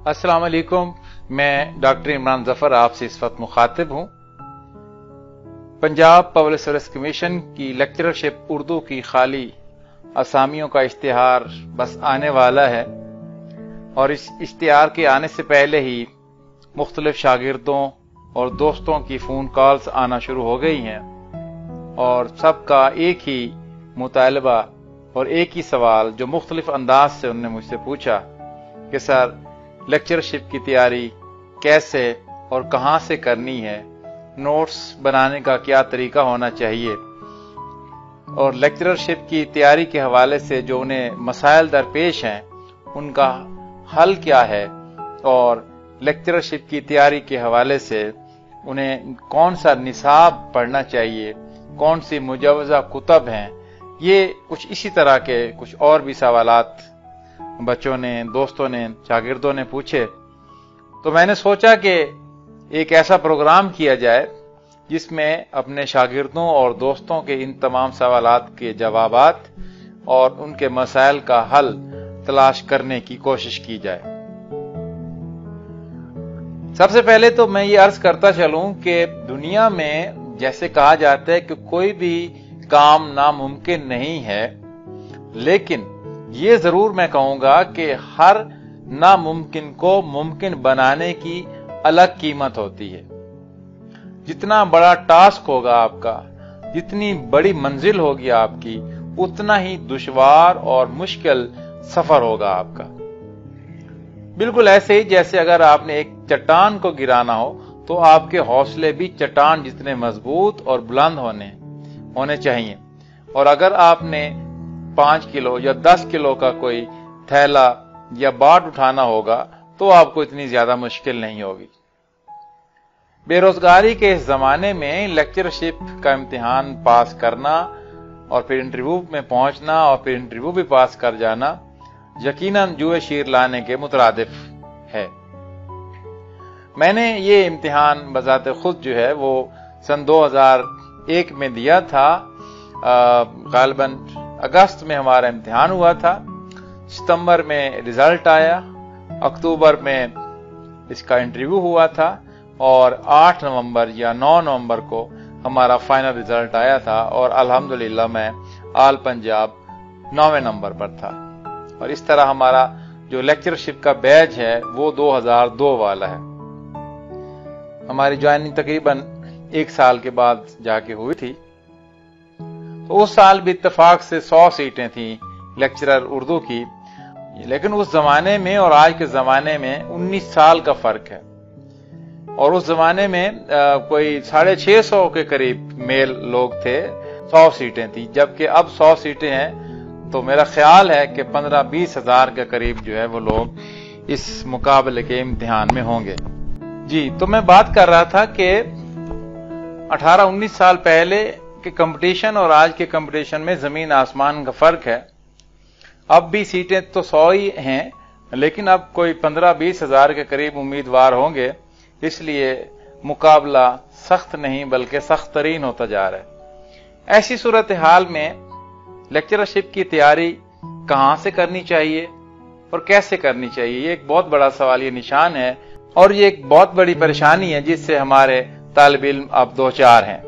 अस्सलाम वालेकुम। मैं डॉक्टर इमरान जफर आपसे इस वक्त मुखातिब हूं। पंजाब पब्लिक सर्विस कमीशन की लेक्चरशिप उर्दू की खाली असामियों का इश्तिहार बस आने वाला है और इस इश्तिहार के आने से पहले ही मुख्तलिफ शागिर्दों और दोस्तों की फोन कॉल्स आना शुरू हो गई हैं और सबका एक ही मुतालबा और एक ही सवाल जो मुख्तलिफ अंदाज से उन्होंने मुझसे पूछा कि सर लेक्चरशिप की तैयारी कैसे और कहां से करनी है, नोट्स बनाने का क्या तरीका होना चाहिए और लेक्चरशिप की तैयारी के हवाले से जो उन्हें मसाइल दरपेश हैं उनका हल क्या है और लेक्चरशिप की तैयारी के हवाले से उन्हें कौन सा निसाब पढ़ना चाहिए, कौन सी मुजवजा कुतब हैं, ये कुछ इसी तरह के कुछ और भी सवालात बच्चों ने, दोस्तों ने, शागिर्दों ने पूछे। तो मैंने सोचा कि एक ऐसा प्रोग्राम किया जाए जिसमें अपने शागिर्दों और दोस्तों के इन तमाम सवालात के जवाबात और उनके मसाइल का हल तलाश करने की कोशिश की जाए। सबसे पहले तो मैं ये अर्ज करता चलूं कि दुनिया में जैसे कहा जाता है कि कोई भी काम नामुमकिन नहीं है, लेकिन ये जरूर मैं कहूंगा कि हर नामुमकिन को मुमकिन बनाने की अलग कीमत होती है। जितना बड़ा टास्क होगा आपका, जितनी बड़ी मंजिल होगी आपकी, उतना ही दुश्वार और मुश्किल सफर होगा आपका। बिल्कुल ऐसे ही जैसे अगर आपने एक चट्टान को गिराना हो तो आपके हौसले भी चट्टान जितने मजबूत और बुलंद होने चाहिए। और अगर आपने 5 किलो या 10 किलो का कोई थैला या बाट उठाना होगा तो आपको इतनी ज्यादा मुश्किल नहीं होगी। बेरोजगारी के इस जमाने में लेक्चरशिप का इम्तिहान पास करना और फिर इंटरव्यू में पहुंचना और फिर इंटरव्यू भी पास कर जाना यकीनन जुए शीर लाने के मुतरादिफ है। मैंने ये इम्तिहान बजाते खुद जो है वो सन 2001 में दिया था। गालिबन अगस्त में हमारा इम्तिहान हुआ था, सितंबर में रिजल्ट आया, अक्टूबर में इसका इंटरव्यू हुआ था और 8 नवंबर या 9 नवंबर को हमारा फाइनल रिजल्ट आया था और अल्हम्दुलिल्लाह मैं ऑल पंजाब 9वें नंबर पर था। और इस तरह हमारा जो लेक्चरशिप का बैच है वो 2002 वाला है। हमारी ज्वाइनिंग तकरीबन 1 साल के बाद जाके हुई थी। तो उस साल भी इत्तेफाक से 100 सीटें थी लेक्चरर उर्दू की, लेकिन उस जमाने में और आज के जमाने में 19 साल का फर्क है। और उस जमाने में कोई 650 के करीब मेल लोग थे, 100 सीटें थी, जबकि अब 100 सीटें हैं तो मेरा ख्याल है कि 15-20 हजार के करीब जो है वो लोग इस मुकाबले के इम्तिहान में होंगे। जी, तो मैं बात कर रहा था कि 18-19 साल पहले के कंपटीशन और आज के कंपटीशन में जमीन आसमान का फर्क है। अब भी सीटें तो 100 ही हैं, लेकिन अब कोई 15-20 हजार के करीब उम्मीदवार होंगे, इसलिए मुकाबला सख्त नहीं बल्कि सख्त तरीन होता जा रहा है। ऐसी सूरत हाल में लेक्चरशिप की तैयारी कहां से करनी चाहिए और कैसे करनी चाहिए, ये एक बहुत बड़ा सवालिया निशान है और ये एक बहुत बड़ी परेशानी है जिससे हमारे तालिब इल्म अब दो चार हैं।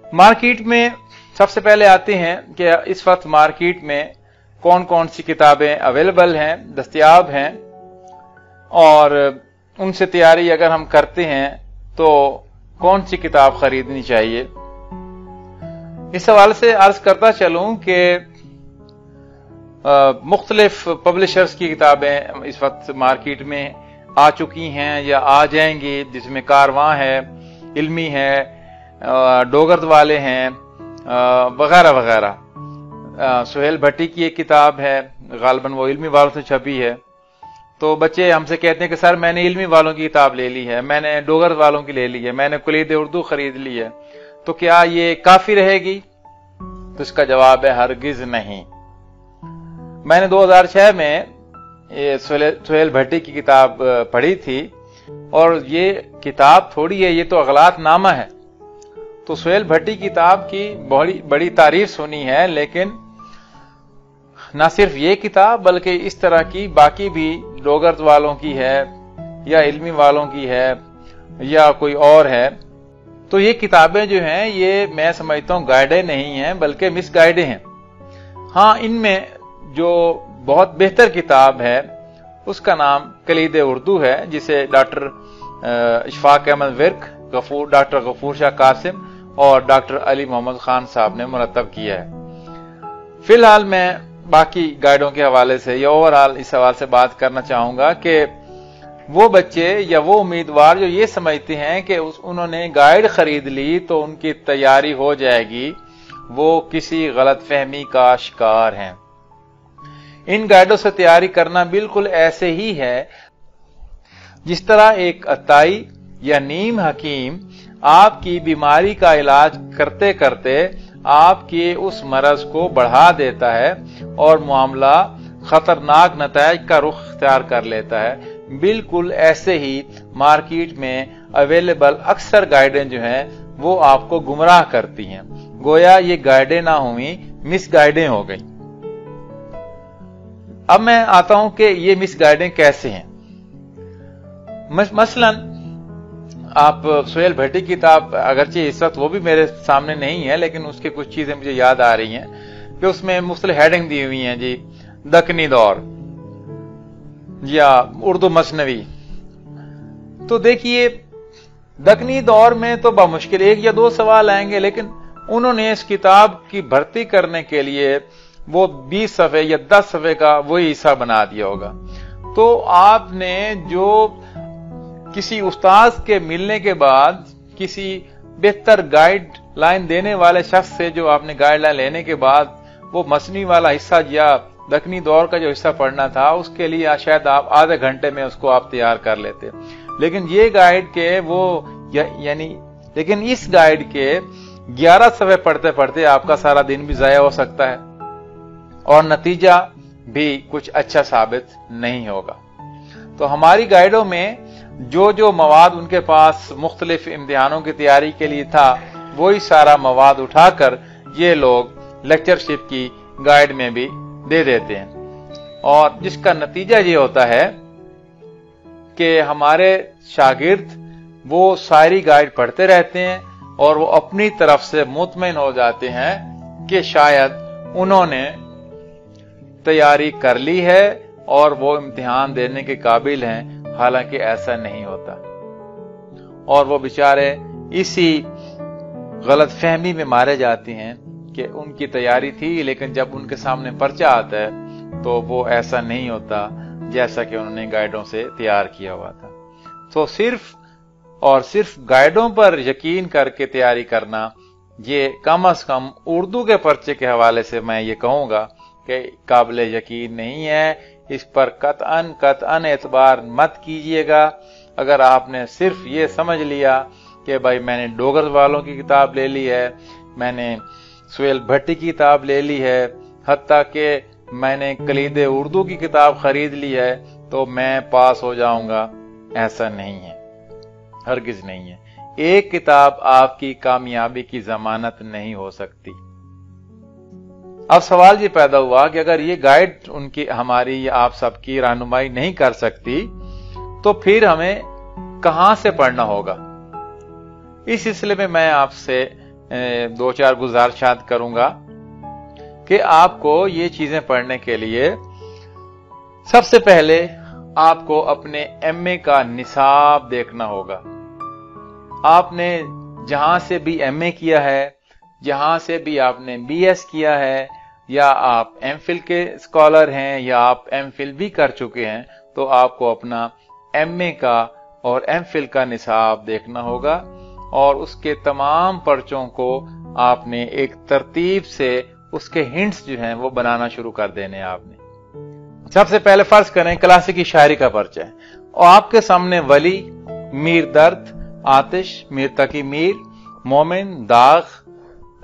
मार्केट में सबसे पहले आते हैं कि इस वक्त मार्केट में कौन कौन सी किताबें अवेलेबल हैं, दस्तयाब हैं और उनसे तैयारी अगर हम करते हैं तो कौन सी किताब खरीदनी चाहिए। इस हवाले से अर्ज करता चलूं कि मुख्तलिफ पब्लिशर्स की किताबें इस वक्त मार्केट में आ चुकी हैं या आ जाएंगी, जिसमें कारवां है, इल्मी है, डोगर्द वाले हैं, वगैरह वगैरह। सुहेल भट्टी की एक किताब है, गालिबन वो इल्मी वालों से छपी है। तो बच्चे हमसे कहते हैं कि सर मैंने इल्मी वालों की किताब ले ली है, मैंने डोगर्द वालों की ले ली है, मैंने कुलीद उर्दू खरीद ली है, तो क्या ये काफी रहेगी? तो इसका जवाब है हरगिज नहीं। मैंने 2006 में ये सुहेल भट्टी की किताब पढ़ी थी और ये किताब थोड़ी है, ये तो अगलात नामा है। तो सुहेल भट्टी किताब की बड़ी तारीफ सुनी है, लेकिन न सिर्फ ये किताब बल्कि इस तरह की बाकी भी लोगर्त वालों की है या इल्मी वालों की है या कोई और है, तो ये किताबें जो हैं ये मैं समझता हूं गाइडें नहीं हैं बल्कि मिस गाइडें हैं। हाँ, इनमें जो बहुत बेहतर किताब है उसका नाम कलीद उर्दू है, जिसे डॉक्टर इशफाक अहमद विर्क, डॉक्टर गफूर शाह कासिम और डॉक्टर अली मोहम्मद खान साहब ने मुरतब किया है। फिलहाल मैं बाकी गाइडों के हवाले से या ओवरऑल इस सवाल से बात करना चाहूंगा कि वो बच्चे या वो उम्मीदवार जो ये समझते हैं कि उन्होंने गाइड खरीद ली तो उनकी तैयारी हो जाएगी, वो किसी गलतफहमी का शिकार हैं। इन गाइडों से तैयारी करना बिल्कुल ऐसे ही है जिस तरह एक अताई या नीम हकीम आपकी बीमारी का इलाज करते करते आपके उस मरज को बढ़ा देता है और मामला खतरनाक नताइज का रुख इख्तियार कर लेता है। बिल्कुल ऐसे ही मार्केट में अवेलेबल अक्सर गाइडें जो हैं वो आपको गुमराह करती हैं, गोया ये गाइडें ना हुई, मिस गाइडें हो गई। अब मैं आता हूं कि ये मिस गाइडें कैसे हैं। मसलन आप सुहेल भट्टी की किताब, अगरचे इस वक्त वो भी मेरे सामने नहीं है लेकिन उसकी कुछ चीजें मुझे याद आ रही हैं कि उसमें मुख्तलिफ हेडिंग दी हुई हैं जी, दक्कनी दौर या उर्दू मसनवी। तो देखिए दक्कनी दौर में तो बामुश्किल एक या दो सवाल आएंगे, लेकिन उन्होंने इस किताब की भर्ती करने के लिए वो 20 सफ़े या 10 सफ़े का वही हिस्सा बना दिया होगा। तो आपने जो किसी उस्ताद के मिलने के बाद किसी बेहतर गाइड लाइन देने वाले शख्स से जो आपने गाइडलाइन लेने के बाद वो मसनी वाला हिस्सा या दक्कनी दौर का जो हिस्सा पढ़ना था, उसके लिए शायद आप आधे घंटे में उसको आप तैयार कर लेते, लेकिन ये गाइड के वो लेकिन इस गाइड के 11 सफ़े पढ़ते पढ़ते आपका सारा दिन भी ज़ाया हो सकता है और नतीजा भी कुछ अच्छा साबित नहीं होगा। तो हमारी गाइडों में जो जो मवाद उनके पास मुख्तलिफ इम्तिहानों की तैयारी के लिए था, वही सारा मवाद उठाकर ये लोग लेक्चरशिप की गाइड में भी दे देते हैं, और जिसका नतीजा ये होता है कि हमारे शागिर्द वो सारी गाइड पढ़ते रहते हैं और वो अपनी तरफ से मुतमईन हो जाते हैं कि शायद उन्होंने तैयारी कर ली है और वो इम्तिहान देने के काबिल हैं। हालांकि ऐसा नहीं होता और वो बेचारे इसी गलतफहमी में मारे जाते हैं कि उनकी तैयारी थी, लेकिन जब उनके सामने पर्चा आता है तो वो ऐसा नहीं होता जैसा कि उन्होंने गाइडों से तैयार किया हुआ था। तो सिर्फ और सिर्फ गाइडों पर यकीन करके तैयारी करना, ये कम से कम उर्दू के पर्चे के हवाले से मैं ये कहूंगा कि काबिल यकीन नहीं है। इस पर कतअन एतबार मत कीजिएगा। अगर आपने सिर्फ ये समझ लिया कि भाई मैंने डोगर वालों की किताब ले ली है, मैंने सुहेल भट्टी की किताब ले ली है, हत्ता कि मैंने कलीद उर्दू की किताब खरीद ली है, तो मैं पास हो जाऊंगा, ऐसा नहीं है, हरगिज नहीं है। एक किताब आपकी कामयाबी की जमानत नहीं हो सकती। अब सवाल ये पैदा हुआ कि अगर ये गाइड उनकी हमारी या आप सबकी रहनुमाई नहीं कर सकती तो फिर हमें कहां से पढ़ना होगा। इस सिलसिले में मैं आपसे 2-4 गुजारिशात करूंगा कि आपको ये चीजें पढ़ने के लिए सबसे पहले आपको अपने एमए का निसाब देखना होगा। आपने जहां से भी एमए किया है, जहां से भी आपने बीएस किया है, या आप एमफिल के स्कॉलर हैं या आप एमफिल भी कर चुके हैं, तो आपको अपना एमए का और एमफिल का निसाब देखना होगा और उसके तमाम पर्चों को आपने एक तरतीब से उसके हिंट्स जो हैं वो बनाना शुरू कर देने। आपने सबसे पहले फर्ज करें क्लासिकी शायरी का पर्चा है और आपके सामने वली, मीर दर्द, आतिश, मीर तकी मीर, मोमिन, दाग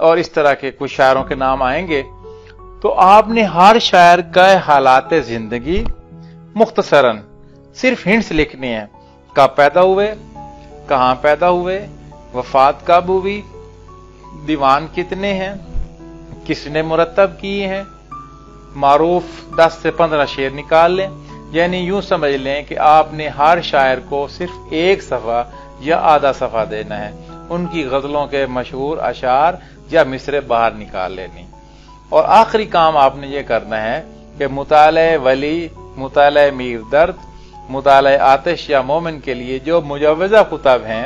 और इस तरह के कुछ शायरों के नाम आएंगे। तो आपने हर शायर का हालात जिंदगी मुख्तसरन सिर्फ हिंट्स लिखनी है। कब पैदा हुए, कहां पैदा हुए, वफात कब हुई, दीवान कितने हैं, किसने मुरतब किए हैं, मारूफ 10 से 15 शेर निकाल लें। یعنی یوں سمجھ لیں کہ آپ نے ہر شاعر کو صرف ایک صفحہ یا آدھا صفحہ دینا ہے، ان کی غزلوں کے مشہور اشعار یا مصرے باہر نکال لینی، اور آخری کام آپ نے یہ کرنا ہے کہ مطالعہ ولی، مطالعہ میر درد، مطالعہ آتش یا مومن کے لیے جو مجوزہ کتب ہیں،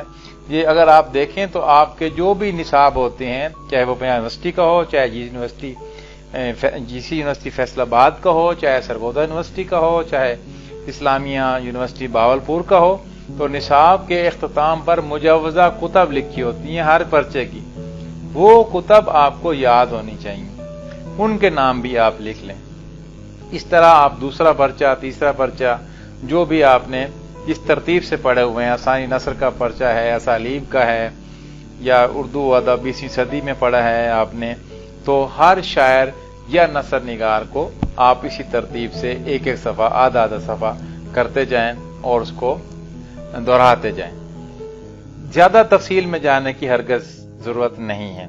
یہ اگر آپ دیکھیں تو آپ کے جو بھی نصاب ہوتے ہیں، چاہے وہ پنجاب یونیورسٹی کا ہو، چاہے جی سی یونیورسٹی فیصل آباد کا ہو، چاہے سرگودا یونیورسٹی کا ہو، چاہے اسلامیہ یونیورسٹی باولپور کا ہو، تو نصاب کے اختتام پر مجوزہ کتب لکھی ہوتی ہیں ہر پرچے کی، وہ کتب آپ کو یاد ہونی چاہیے، ان کے نام بھی آپ لکھ لیں۔ اس طرح آپ دوسرا پرچہ، تیسرا پرچہ جو بھی آپ نے جس ترتیب سے پڑھے ہوئے ہیں، ثانی نثر کا پرچہ ہے، اسالیب کا ہے، یا اردو ادب 20ویں صدی میں پڑھا ہے آپ نے، تو ہر شاعر یا نثر نگار کو آپ اسی ترتیب سے ایک ایک صفحہ، آدھا آدھا صفحہ کرتے جائیں اور اس کو دہراتے جائیں۔ زیادہ تفصیل میں جانے کی ہرگز ضرورت نہیں ہے۔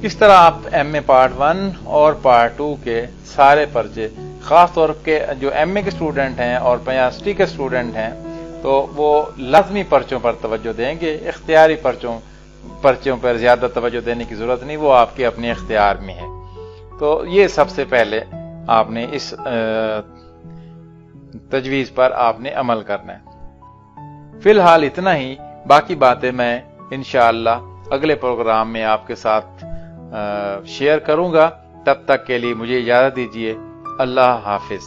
اس طرح آپ ایم اے پارٹ 1 اور پارٹ 2 کے سارے پرچے، خاص طور کے جو ایم اے کے اسٹوڈنٹ ہیں اور یونیورسٹی کے اسٹوڈنٹ ہیں، تو وہ لازمی پرچوں پر توجہ دیں گے، اختیاری پرچوں پر زیادہ توجہ دینے کی ضرورت نہیں، وہ آپ کے اپنے اختیار میں ہے۔ تو یہ سب سے پہلے آپ نے اس تجویز پر آپ نے عمل کرنا ہے۔ فی الحال اتنا ہی، باقی باتیں میں انشاءاللہ اگلے پروگرام میں آپ کے ساتھ شیئر کروں گا۔ تب تک کے لیے مجھے اجازت دیجیے۔ اللہ حافظ۔